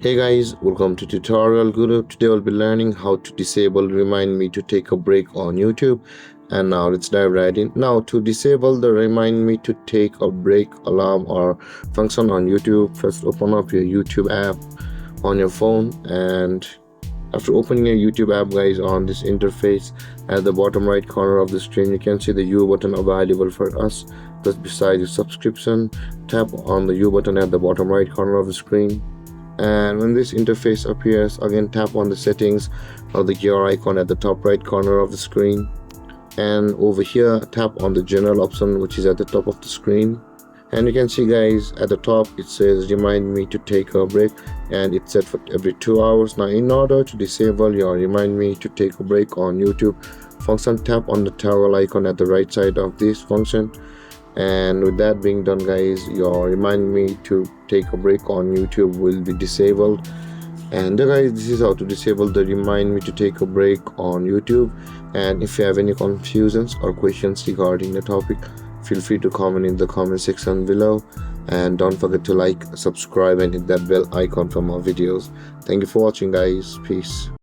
Hey guys, welcome to Tutorial Guru. Today we'll be learning how to disable remind me to take a break on YouTube. And now let's dive right in. Now to disable the remind me to take a break alarm or function on YouTube, first open up your YouTube app on your phone, and after opening your YouTube app guys, on this interface at the bottom right corner of the screen you can see the U button available for us. Just beside your subscription, tap on the U button at the bottom right corner of the screen. And when this interface appears, again tap on the settings or the gear icon at the top right corner of the screen, and over here tap on the general option which is at the top of the screen. And you can see guys, at the top it says remind me to take a break, and it's set for every 2 hours. Now in order to disable your remind me to take a break on YouTube function, tap on the toggle icon at the right side of this function. And with that being done guys, your remind me to take a break on YouTube will be disabled. And guys, this is how to disable the remind me to take a break on YouTube. And if you have any confusions or questions regarding the topic, feel free to comment in the comment section below. And don't forget to like, subscribe and hit that bell icon for more videos. Thank you for watching guys. Peace.